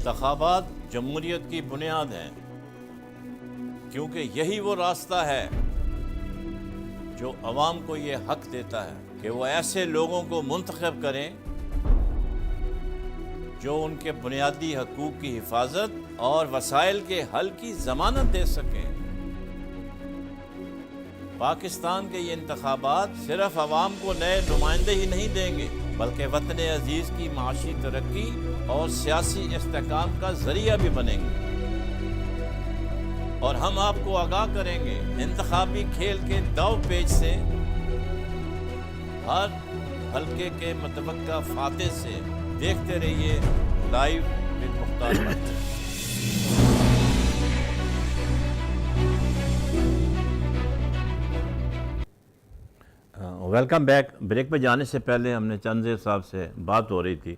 انتخابات جمہوریت کی بنیاد ہیں، کیونکہ یہی وہ راستہ ہے جو عوام کو یہ حق دیتا ہے کہ وہ ایسے لوگوں کو منتخب کریں جو ان کے بنیادی حقوق کی حفاظت اور وسائل کے حل کی ضمانت دے سکیں۔ پاکستان کے یہ انتخابات صرف عوام کو نئے نمائندے ہی نہیں دیں گے، بلکہ وطن عزیز کی معاشی ترقی اور سیاسی استحکام کا ذریعہ بھی بنیں گے۔ اور ہم آپ کو آگاہ کریں گے انتخابی کھیل کے داؤ پیچ سے، ہر حلقے کے متوقع فاتح سے۔ دیکھتے رہیے لائیو ود مختار مہر۔ Welcome back. بریک پہ جانے سے پہلے ہم نے چنزیر صاحب سے بات ہو رہی تھی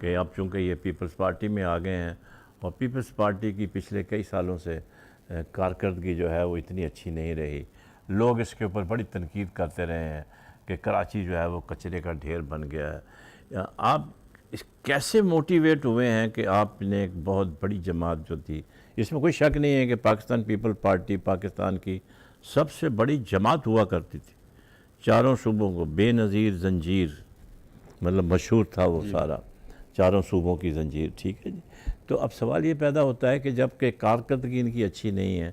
کہ اب چونکہ یہ پیپلز پارٹی میں آ گئے ہیں اور پیپلز پارٹی کی پچھلے کئی سالوں سے کارکردگی جو ہے وہ اتنی اچھی نہیں رہی، لوگ اس کے اوپر بڑی تنقید کرتے رہے ہیں کہ کراچی جو ہے وہ کچرے کا ڈھیر بن گیا ہے۔ آپ کیسے موٹیویٹ ہوئے ہیں کہ آپ نے ایک بہت بڑی جماعت جو تھی، اس میں کوئی شک نہیں ہے کہ پاکستان پیپل پارٹی پاکستان کی سب سے بڑی جماعت ہوا کرتی تھی، چاروں صوبوں کو بے نظیر زنجیر، مطلب مشہور تھا وہ سارا، چاروں صوبوں کی زنجیر، ٹھیک ہے جی۔ تو اب سوال یہ پیدا ہوتا ہے کہ جب کہ کارکردگی ان کی اچھی نہیں ہے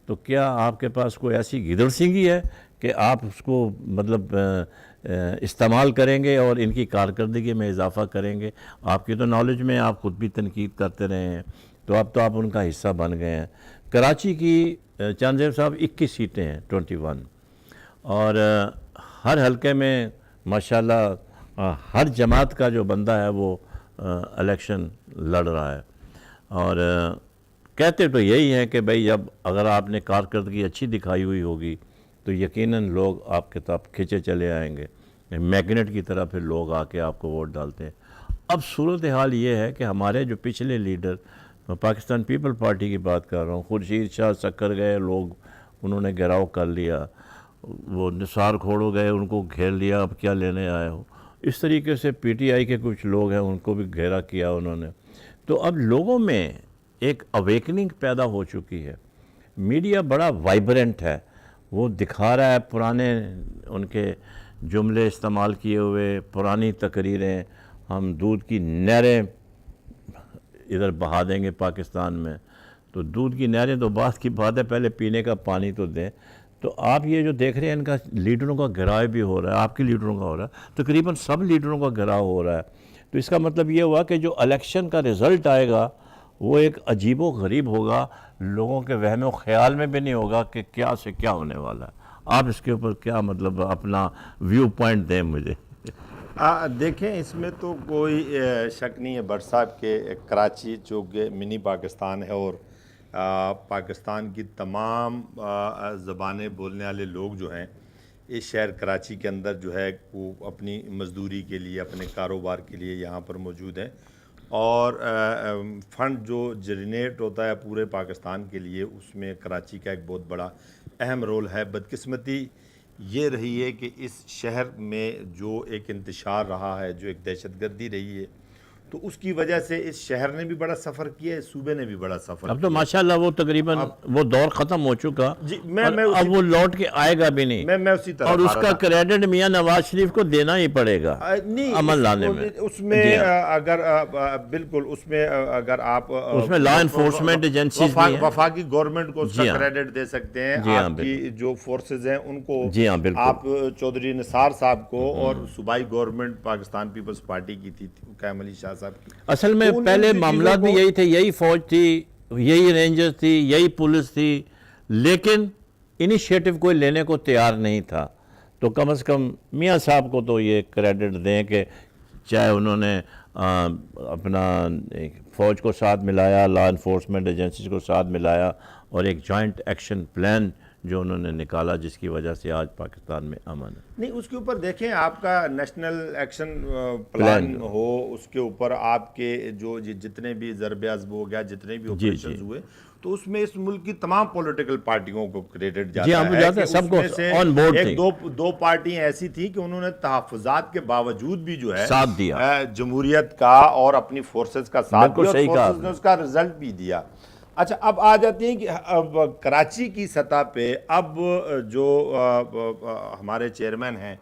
تو کیا آپ کے پاس کوئی ایسی گدڑ سینگی ہے کہ آپ اس کو مطلب استعمال کریں گے اور ان کی کارکردگی میں اضافہ کریں گے؟ آپ کی تو نالج میں آپ خود بھی تنقید کرتے رہے ہیں، تو اب تو آپ ان کا حصہ بن گئے ہیں۔ کراچی کی چنزیر صاحب 21 سیٹیں ہیں، 21، اور ہر حلقے میں ماشاءاللہ ہر جماعت کا جو بندہ ہے وہ الیکشن لڑ رہا ہے، اور کہتے تو یہی ہے کہ بھئی جب اگر آپ نے کارکردگی اچھی دکھائی ہوئی ہوگی تو یقیناً لوگ آپ کے طرف کھنچے چلے آئیں گے، میگنیٹ کی طرح پھر لوگ آ کے آپ کو ووٹ ڈالتے ہیں۔ اب صورتحال یہ ہے کہ ہمارے جو پچھلے لیڈر، پاکستان پیپل پارٹی کی بات کر رہا ہوں، خورشید شاہ سکر گئے لوگ، انہوں نے گھیراؤ کر لیا، وہ نثار کھوڑو گئے، ان کو گھیر لیا، اب کیا لینے آئے ہو۔ اس طریقے سے پی ٹی آئی کے کچھ لوگ ہیں، ان کو بھی گھیرا کیا انہوں نے۔ تو اب لوگوں میں ایک اویکننگ پیدا ہو چکی ہے، میڈیا بڑا وائبرنٹ ہے، وہ دکھا رہا ہے پرانے ان کے جملے استعمال کیے ہوئے، پرانی تقریریں، ہم دودھ کی نہریں ادھر بہا دیں گے پاکستان میں۔ تو دودھ کی نہریں تو بات کی بات ہے، پہلے پینے کا پانی تو دیں۔ تو آپ یہ جو دیکھ رہے ہیں ان کا لیڈروں کا گھراؤ بھی ہو رہا ہے، آپ کے لیڈروں کا ہو رہا ہے، تقریباً سب لیڈروں کا گھراؤ ہو رہا ہے۔ تو اس کا مطلب یہ ہوا کہ جو الیکشن کا رزلٹ آئے گا وہ ایک عجیب و غریب ہوگا، لوگوں کے وہم و خیال میں بھی نہیں ہوگا کہ کیا سے کیا ہونے والا ہے۔ آپ اس کے اوپر کیا مطلب اپنا ویو پوائنٹ دیں مجھے؟ دیکھیں، اس میں تو کوئی شک نہیں ہے بٹ صاحب کہ کراچی چونکہ منی پاکستان ہے اور پاکستان کی تمام زبانیں بولنے والے لوگ جو ہیں اس شہر کراچی کے اندر جو ہے وہ اپنی مزدوری کے لیے، اپنے کاروبار کے لیے یہاں پر موجود ہیں، اور فنڈ جو جنریٹ ہوتا ہے پورے پاکستان کے لیے اس میں کراچی کا ایک بہت بڑا اہم رول ہے۔ بدقسمتی یہ رہی ہے کہ اس شہر میں جو ایک انتشار رہا ہے، جو ایک دہشت گردی رہی ہے، تو اس کی وجہ سے اس شہر نے بھی بڑا سفر کیا ہے، صوبے نے بھی بڑا سفر اب تو ماشاءاللہ وہ تقریباً وہ دور ختم ہو چکا، اب وہ لوٹ کے آئے گا بھی نہیں، میں اسی طرح اور اس کا کریڈٹ میاں نواز شریف کو دینا ہی پڑے گا عمل لانے میں۔ اس میں اگر بالکل اس میں اگر آپ اس میں لا انفورسمنٹ ایجنسیز بھی ہیں، وفاقی گورنمنٹ کو اس کا کریڈٹ دے سکتے ہیں، آپ کی جو فورسز ہیں ان کو، آپ چودھری نثار صاحب کو، اور صوبائی گورنمنٹ پاکستان پیپلز پارٹی کی تھی قائم علی شاہ صاحب کی۔ اصل میں پہلے معاملات بھی یہی تھے، یہی فوج تھی، یہی رینجرز تھی، یہی پولیس تھی، لیکن انیشیٹو کوئی لینے کو تیار نہیں تھا۔ تو کم از کم میاں صاحب کو تو یہ کریڈٹ دیں کہ چاہے انہوں نے اپنا فوج کو ساتھ ملایا، لا انفورسمنٹ ایجنسیز کو ساتھ ملایا، اور ایک جوائنٹ ایکشن پلان جو انہوں نے نکالا، جس کی وجہ سے آج پاکستان میں امن ہے۔ نہیں، اس کے اوپر دیکھیں آپ کا نیشنل ایکشن پلان ہو، اس کے اوپر آپ کے جو جتنے بھی ضرب عضب ہو گیا، جتنے بھی آپریشنز ہوئے، تو اس میں اس ملک کی تمام پولیٹیکل پارٹیوں کو کریڈٹ جاتا ہے کہ سب اس کو میں سے آن بورڈ ایک دو پارٹیاں ایسی تھیں کہ انہوں نے تحفظات کے باوجود بھی جو ہے ساتھ دیا، جمہوریت کا اور اپنی فورسز کا ساتھ دیا، اور فورسز نے اس کا رزلٹ بھی دیا۔ اچھا، اب آ جاتے ہیں کہ اب کراچی کی سطح پہ اب جو ہمارے چیئرمین ہیں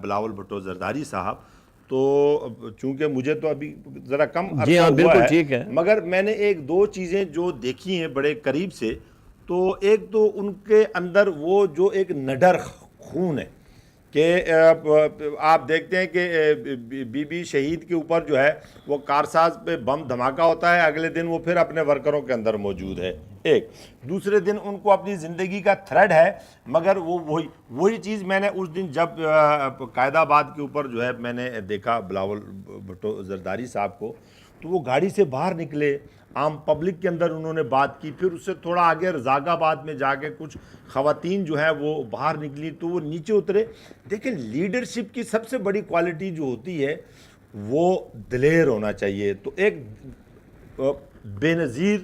بلاول بھٹو زرداری صاحب، تو چونکہ مجھے تو ابھی ذرا کم عرصہ ہوا ہے، مگر میں نے ایک دو چیزیں جو دیکھی ہیں بڑے قریب سے، تو ایک تو ان کے اندر وہ جو ایک نڈر خون ہے کہ آپ دیکھتے ہیں کہ بی بی شہید کے اوپر جو ہے وہ کارساز پہ بم دھماکہ ہوتا ہے، اگلے دن وہ پھر اپنے ورکروں کے اندر موجود ہے، ایک دوسرے دن ان کو اپنی زندگی کا تھریڈ ہے، مگر وہ وہی چیز میں نے اس دن جب قائد آباد کے اوپر جو ہے میں نے دیکھا بلاول بھٹو زرداری صاحب کو، تو وہ گاڑی سے باہر نکلے، عام پبلک کے اندر انہوں نے بات کی، پھر اس سے تھوڑا آگے رزاق آباد میں جا کے کچھ خواتین جو ہے وہ باہر نکلی تو وہ نیچے اترے۔ دیکھیں، لیڈرشپ کی سب سے بڑی کوالٹی جو ہوتی ہے وہ دلیر ہونا چاہیے۔ تو ایک بے نظیر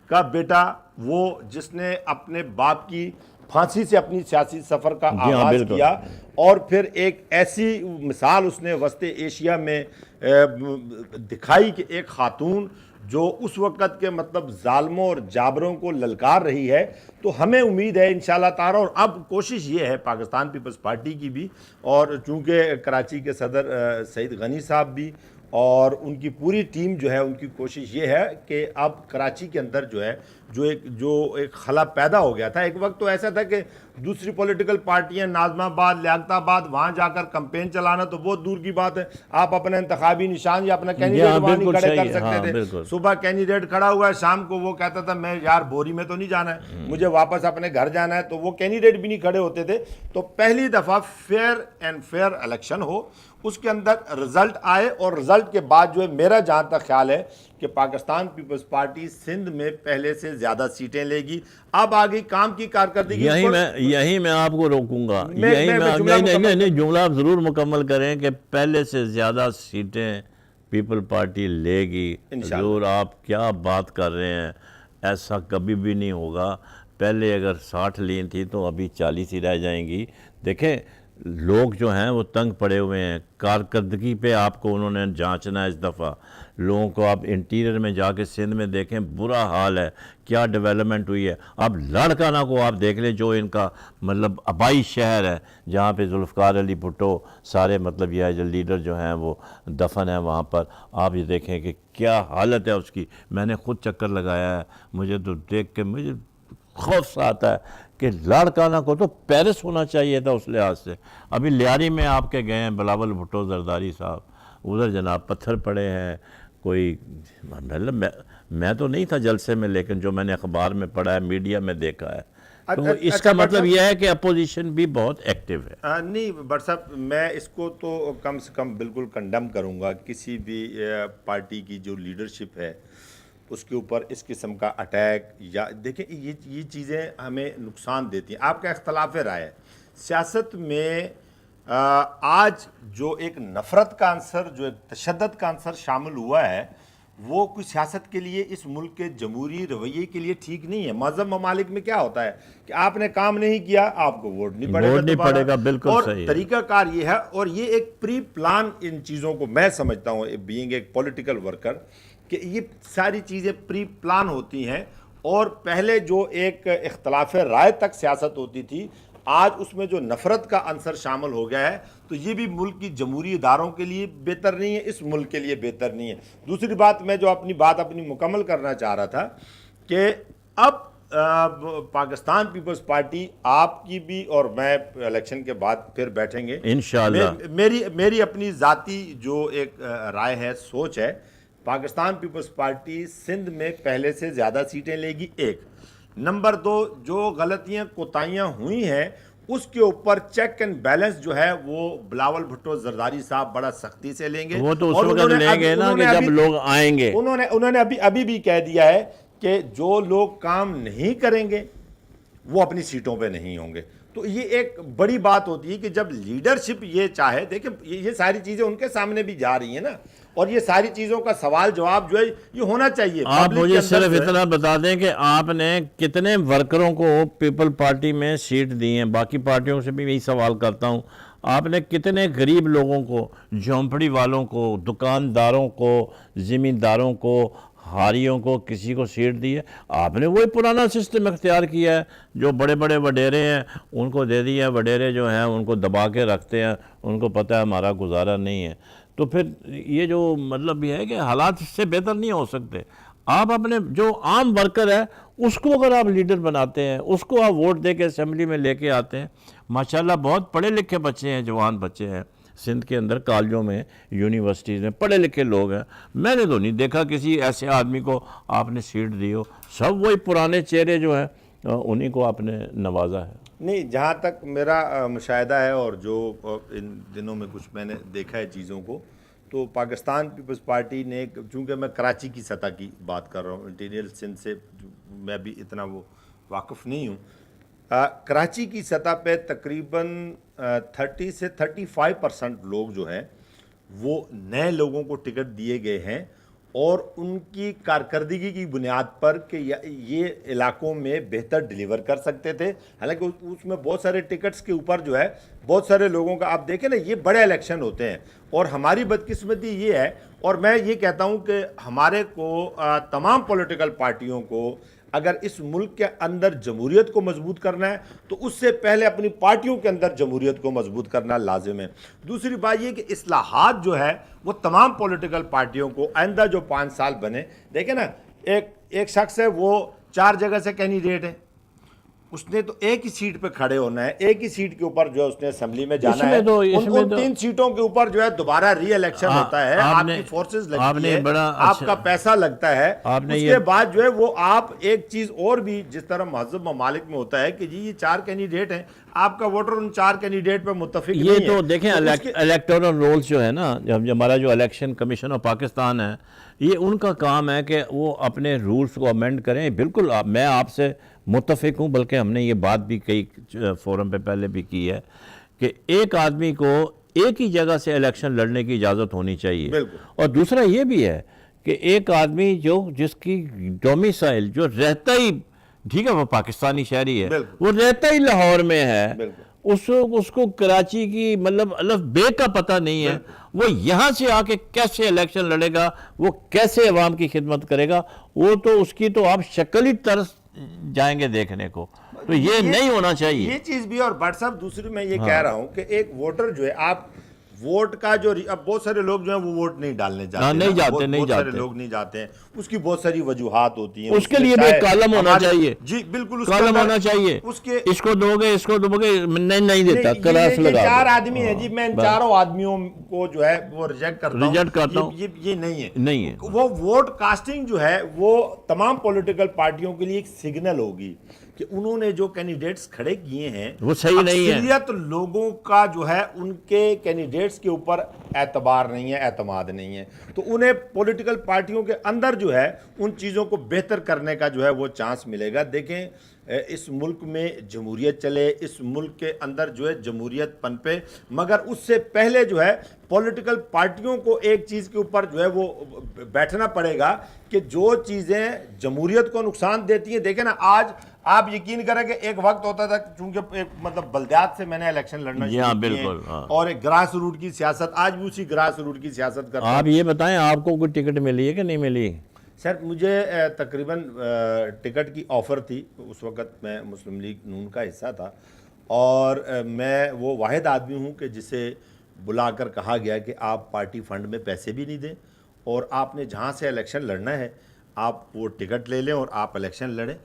کا بیٹا، وہ جس نے اپنے باپ کی پھانسی سے اپنی سیاسی سفر کا آغاز کیا، اور پھر ایک ایسی مثال اس نے وسط ایشیا میں دکھائی کہ ایک خاتون جو اس وقت کے مطلب ظالموں اور جابروں کو للکار رہی ہے، تو ہمیں امید ہے انشاءاللہ تعالی، اور اب کوشش یہ ہے پاکستان پیپلز پارٹی کی بھی، اور چونکہ کراچی کے صدر سعید غنی صاحب بھی اور ان کی پوری ٹیم جو ہے، ان کی کوشش یہ ہے کہ اب کراچی کے اندر جو ہے جو ایک خلا پیدا ہو گیا تھا، ایک وقت تو ایسا تھا کہ دوسری پولیٹیکل پارٹیاں ناظم آباد، لیاقت آباد، وہاں جا کر کمپین چلانا تو بہت دور کی بات ہے، آپ اپنا انتخابی نشان یا اپنا کینڈیڈیٹ وہاں نہیں کھڑے کر سکتے تھے۔ صبح کینڈیڈیٹ کھڑا ہوا ہے، شام کو وہ کہتا تھا میں یار بوری میں تو نہیں جانا ہے، مجھے واپس اپنے گھر جانا ہے، تو وہ کینڈیڈیٹ بھی نہیں کھڑے ہوتے تھے۔ تو پہلی دفعہ فیئر الیکشن ہو، اس کے اندر رزلٹ آئے، اور رزلٹ کے بعد جو ہے میرا جہاں تک خیال ہے کہ پاکستان پیپلز پارٹی سندھ میں پہلے سے زیادہ سیٹیں لے گی۔ اب آگئی کام کی کارکردگی، یہی میں آپ کو روکوں گا، نہیں جملہ آپ ضرور مکمل کریں کہ پہلے سے زیادہ سیٹیں پیپل پارٹی لے گی۔ ضرور، آپ کیا بات کر رہے ہیں، ایسا کبھی بھی نہیں ہوگا۔ پہلے اگر 60 لی تھی تو ابھی 40 ہی رہ جائیں گی۔ دیکھیں، لوگ جو ہیں وہ تنگ پڑے ہوئے ہیں، کارکردگی پہ آپ کو انہوں نے جانچنا ہے اس دفعہ۔ لوگوں کو آپ انٹیریئر میں جا کے سندھ میں دیکھیں، برا حال ہے، کیا ڈیولپمنٹ ہوئی ہے۔ اب لاڑکانہ کو آپ دیکھ لیں، جو ان کا مطلب آبائی شہر ہے، جہاں پہ ذوالفقار علی بھٹو سارے مطلب یہ جو لیڈر جو ہیں وہ دفن ہیں، وہاں پر آپ یہ دیکھیں کہ کیا حالت ہے اس کی۔ میں نے خود چکر لگایا ہے، مجھے تو دیکھ کے مجھے خوف سا آتا ہے کہ لاڑکانہ کو تو پیرس ہونا چاہیے تھا اس لحاظ سے۔ ابھی لیاری میں آپ کے گئے ہیں بلاول بھٹو زرداری صاحب، ادھر جناب پتھر پڑے ہیں، کوئی مطلب میں تو نہیں تھا جلسے میں، لیکن جو میں نے اخبار میں پڑھا ہے، میڈیا میں دیکھا ہے، تو اس کا مطلب یہ ہے کہ اپوزیشن بھی بہت ایکٹیو ہے۔ نہیں بٹ صاحب، میں اس کو تو کم سے کم بالکل کنڈم کروں گا، کسی بھی پارٹی کی جو لیڈرشپ ہے اس کے اوپر اس قسم کا اٹیک، یا دیکھیں یہ چیزیں ہمیں نقصان دیتی ہیں۔ آپ کا اختلاف رائے ہے سیاست میں، آج جو ایک نفرت کا عنصر، جو ایک تشدد کا عنصر شامل ہوا ہے، وہ کوئی سیاست کے لیے، اس ملک کے جمہوری رویے کے لیے ٹھیک نہیں ہے۔ مہذب ممالک میں کیا ہوتا ہے کہ آپ نے کام نہیں کیا، آپ کو ووٹ نہیں پڑے گا، بالکل اور صحیح ہے۔ طریقہ کار یہ ہے، اور یہ ایک پری پلان ان چیزوں کو میں سمجھتا ہوں، بینگ ایک پولیٹیکل ورکر، کہ یہ ساری چیزیں پری پلان ہوتی ہیں، اور پہلے جو ایک اختلاف رائے تک سیاست ہوتی تھی، آج اس میں جو نفرت کا عنصر شامل ہو گیا ہے، تو یہ بھی ملک کی جمہوری اداروں کے لیے بہتر نہیں ہے، اس ملک کے لیے بہتر نہیں ہے۔ دوسری بات، میں جو اپنی بات مکمل کرنا چاہ رہا تھا کہ اب پاکستان پیپلز پارٹی، آپ کی بھی اور میں الیکشن کے بعد پھر بیٹھیں گے انشاءاللہ۔ میری اپنی ذاتی جو ایک رائے ہے، سوچ ہے، پاکستان پیپلز پارٹی سندھ میں پہلے سے زیادہ سیٹیں لے گی، ایک نمبر دو، جو غلطیاں کوتاہیاں ہوئی ہیں اس کے اوپر چیک اینڈ بیلنس جو ہے وہ بلاول بھٹو زرداری صاحب بڑا سختی سے لیں گے۔ وہ تو اس وقت لیں گے نا کہ جب لوگ آئیں گے۔ انہوں نے ابھی بھی کہہ دیا ہے کہ جو لوگ کام نہیں کریں گے وہ اپنی سیٹوں پہ نہیں ہوں گے. تو یہ ایک بڑی بات ہوتی ہے کہ جب لیڈرشپ یہ چاہے, دیکھیں یہ ساری چیزیں ان کے سامنے بھی جا رہی ہیں نا, اور یہ ساری چیزوں کا سوال جواب جو ہے یہ ہونا چاہیے. آپ مجھے صرف اتنا بتا دیں کہ آپ نے کتنے ورکروں کو پیپل پارٹی میں سیٹ دی ہیں؟ باقی پارٹیوں سے بھی یہی سوال کرتا ہوں, آپ نے کتنے غریب لوگوں کو, جھونپڑی والوں کو, دکانداروں کو, زمینداروں کو, ہاریوں کو, کسی کو سیٹ دی ہے؟ آپ نے وہی پرانا سسٹم اختیار کیا ہے. جو بڑے بڑے وڈیرے ہیں ان کو دے دیا ہے, وڈیرے جو ہیں ان کو دبا کے رکھتے ہیں, ان کو پتہ ہے ہمارا گزارا نہیں ہے. تو پھر یہ جو مطلب یہ ہے کہ حالات اس سے بہتر نہیں ہو سکتے. آپ اپنے جو عام ورکر ہے اس کو اگر آپ لیڈر بناتے ہیں, اس کو آپ ووٹ دے کے اسمبلی میں لے کے آتے ہیں, ماشاءاللہ بہت پڑھے لکھے بچے ہیں, جوان بچے ہیں سندھ کے اندر, کالجوں میں, یونیورسٹیز میں پڑھے لکھے لوگ ہیں. میں نے تو نہیں دیکھا کسی ایسے آدمی کو آپ نے سیٹ دی ہو. سب وہی پرانے چہرے جو ہیں انہی کو آپ نے نوازا ہے. نہیں, جہاں تک میرا مشاہدہ ہے اور جو ان دنوں میں کچھ میں نے دیکھا ہے چیزوں کو, تو پاکستان پیپلز پارٹی نے, چونکہ میں کراچی کی سطح کی بات کر رہا ہوں, انٹیریل سندھ سے میں بھی اتنا وہ واقف نہیں ہوں, کراچی کی سطح پہ تقریباً 30 سے 35% لوگ جو ہیں وہ نئے لوگوں کو ٹکٹ دیے گئے ہیں, اور ان کی کارکردگی کی بنیاد پر کہ یہ علاقوں میں بہتر ڈیلیور کر سکتے تھے. حالانکہ اس میں بہت سارے ٹکٹس کے اوپر جو ہے بہت سارے لوگوں کا, آپ دیکھیں نا, یہ بڑے الیکشن ہوتے ہیں, اور ہماری بدقسمتی یہ ہے, اور میں یہ کہتا ہوں کہ ہمارے کو تمام پولیٹیکل پارٹیوں کو اگر اس ملک کے اندر جمہوریت کو مضبوط کرنا ہے تو اس سے پہلے اپنی پارٹیوں کے اندر جمہوریت کو مضبوط کرنا لازم ہے. دوسری بات یہ کہ اصلاحات جو ہے وہ تمام پولیٹیکل پارٹیوں کو آئندہ جو 5 سال بنے, دیکھیں نا, ایک شخص ہے وہ 4 جگہ سے کینڈیڈیٹ ہے, اس نے تو ایک ہی سیٹ پہ کھڑے ہونا ہے, ایک ہی سیٹ کے اوپر جو ہے اس نے اسمبلی میں جانا ہے, ان 3 سیٹوں کے اوپر جو ہے دوبارہ ری الیکشن ہوتا ہے, آپ کی فورسز لگتی ہے, آپ کا پیسہ لگتا ہے, اس کے بعد جو ہے وہ آپ ایک چیز اور بھی جس طرح مہذب ممالک میں ہوتا ہے کہ جی یہ 4 کینڈیڈیٹ ہیں, آپ کا ووٹر ان 4 کینڈیڈیٹ پہ متفق نہیں ہے. یہ تو دیکھیں الیکٹورل رولز جو ہے نا, ہمارا جو الیکشن کمیشن آف پاکستان ہے, یہ ان کا کام ہے کہ وہ اپنے رولز کو امینڈ کریں. بالکل میں آپ سے متفق ہوں, بلکہ ہم نے یہ بات بھی کئی فورم پہ پہلے بھی کی ہے کہ ایک آدمی کو ایک ہی جگہ سے الیکشن لڑنے کی اجازت ہونی چاہیے. اور دوسرا یہ بھی ہے کہ ایک آدمی جس کی ڈومیسائل جو رہتا ہی, ٹھیک ہے وہ پاکستانی شہری ہے, وہ رہتا ہی لاہور میں ہے, اس کو کراچی کی مطلب الف بے کا پتہ نہیں ہے, وہ یہاں سے آ کے کیسے الیکشن لڑے گا, وہ کیسے عوام کی خدمت کرے گا, وہ تو اس کی تو آپ شکل ہی ترس جائیں گے دیکھنے کو. تو یہ نہیں ہونا چاہیے, یہ چیز بھی. اور بٹ صاحب دوسری میں یہ کہہ رہا ہوں کہ ایک ووٹر جو ہے, آپ ووٹ کا جو, اب بہت سارے لوگ جو ہیں وہ ووٹ نہیں ڈالنے جاتے ہیں, بہت سارے لوگ نہیں جاتے ہیں, اس کی بہت ساری وجوہات ہوتی ہیں. اس کے لیے بھی ایک کالم ہونا چاہیے. جی بالکل, کالم ہونا چاہیے, اس کو دو گے, اس کو دو گے, نہیں دیتا, کراس لگا. 4 آدمی ہیں جی, میں ان 4 آدمیوں کو جو ہے وہ ریجیکٹ کرتا ہوں. یہ نہیں ہے. وہ ووٹ کاسٹنگ جو ہے وہ تمام پولیٹیکل پارٹیوں کے لیے ایک سگنل ہوگی کہ انہوں نے جو کینڈیڈیٹس کھڑے کیے ہیں وہ صحیح نہیں ہے. اکثریت لوگوں کا جو ہے ان کے کینڈیڈیٹس کے اوپر اعتبار نہیں ہے, اعتماد نہیں ہے, تو انہیں پولیٹیکل پارٹیوں کے اندر جو ہے ان چیزوں کو بہتر کرنے کا جو ہے وہ چانس ملے گا. دیکھیں اس ملک میں جمہوریت چلے, اس ملک کے اندر جو ہے جمہوریت پنپے, مگر اس سے پہلے جو ہے پولیٹیکل پارٹیوں کو ایک چیز کے اوپر جو ہے وہ بیٹھنا پڑے گا کہ جو چیزیں جمہوریت کو نقصان دیتی ہیں. دیکھیں نا, آج آپ یقین کریں کہ ایک وقت ہوتا تھا, چونکہ ایک مطلب بلدیات سے میں نے الیکشن لڑنا شروع کیا اور ایک گراس روٹ کی سیاست, آج بھی اسی گراس روٹ کی سیاست کرتا ہوں. آپ یہ بتائیں آپ کو کوئی ٹکٹ ملی ہے کہ نہیں ملی؟ سر مجھے تقریباً ٹکٹ کی آفر تھی, اس وقت میں مسلم لیگ نون کا حصہ تھا, اور میں وہ واحد آدمی ہوں کہ جسے بلا کر کہا گیا کہ آپ پارٹی فنڈ میں پیسے بھی نہیں دیں, اور آپ نے جہاں سے الیکشن لڑنا ہے آپ وہ ٹکٹ لے لیں اور آپ الیکشن لڑیں.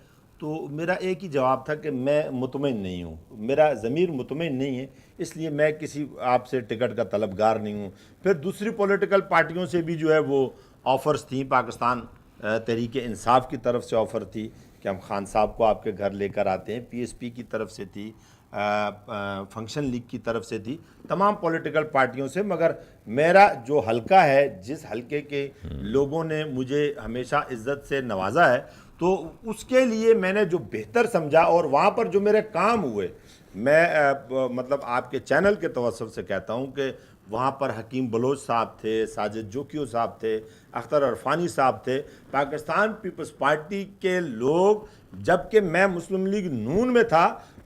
تو میرا ایک ہی جواب تھا کہ میں مطمئن نہیں ہوں, میرا ضمیر مطمئن نہیں ہے, اس لیے میں کسی آپ سے ٹکٹ کا طلبگار نہیں ہوں. پھر دوسری پولیٹیکل پارٹیوں سے بھی جو ہے وہ آفرز تھیں, پاکستان تحریک انصاف کی طرف سے آفر تھی کہ ہم خان صاحب کو آپ کے گھر لے کر آتے ہیں, پی ایس پی کی طرف سے تھی, فنکشن لیگ کی طرف سے تھی, تمام پولیٹیکل پارٹیوں سے. مگر میرا جو حلقہ ہے, جس حلقے کے لوگوں نے مجھے ہمیشہ عزت سے نوازا ہے, تو اس کے لیے میں نے جو بہتر سمجھا اور وہاں پر جو میرے کام ہوئے، میں مطلب آپ کے چینل کے توسط سے کہتا ہوں کہ وہاں پر حکیم بلوچ صاحب تھے، ساجد جوکیو صاحب تھے، اختر عرفانی صاحب تھے، پاکستان پیپلز پارٹی کے لوگ، جبکہ میں مسلم لیگ نون میں تھا،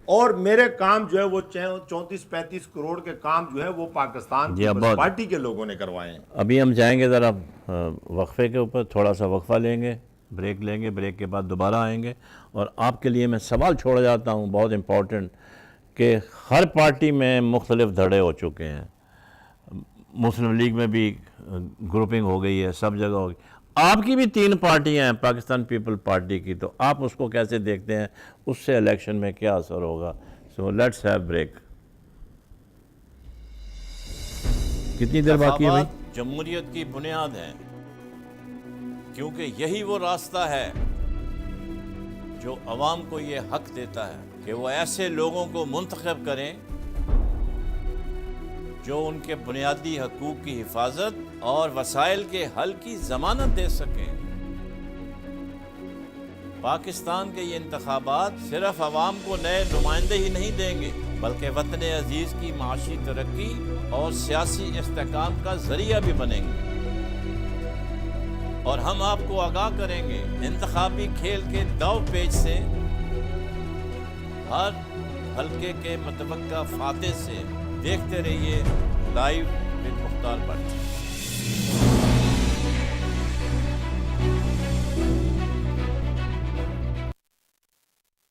اور میرے کام جو ہے وہ 34-35 کروڑ کے کام جو ہے وہ پاکستان پیپلز پارٹی کے لوگوں نے کروائے ہیں۔ ابھی ہم جائیں گے ذرا وقفے کے اوپر، تھوڑا سا وقفہ لیں گے، بریک لیں گے، بریک کے بعد دوبارہ آئیں گے، اور آپ کے لیے میں سوال چھوڑ جاتا ہوں بہت امپورٹنٹ، کہ ہر پارٹی میں مختلف دھڑے ہو چکے ہیں، مسلم لیگ میں بھی گروپنگ ہو گئی ہے، سب جگہ ہو گئی، آپ کی بھی 3 پارٹیاں ہیں پاکستان پیپل پارٹی کی، تو آپ اس کو کیسے دیکھتے ہیں؟ اس سے الیکشن میں کیا اثر ہوگا؟ So let's have break. کتنی دیر باقی ہے بھائی؟ جمہوریت کی بنیاد ہے، کیونکہ یہی وہ راستہ ہے جو عوام کو یہ حق دیتا ہے کہ وہ ایسے لوگوں کو منتخب کریں جو ان کے بنیادی حقوق کی حفاظت اور وسائل کے حل کی ضمانت دے سکیں۔ پاکستان کے یہ انتخابات صرف عوام کو نئے نمائندے ہی نہیں دیں گے، بلکہ وطن عزیز کی معاشی ترقی اور سیاسی استحکام کا ذریعہ بھی بنیں گے، اور ہم آپ کو آگاہ کریں گے انتخابی کھیل کے دو پیج سے، ہر حلقے کے متوقع فاتح سے۔ دیکھتے رہیے لائیو ود مختار بٹ۔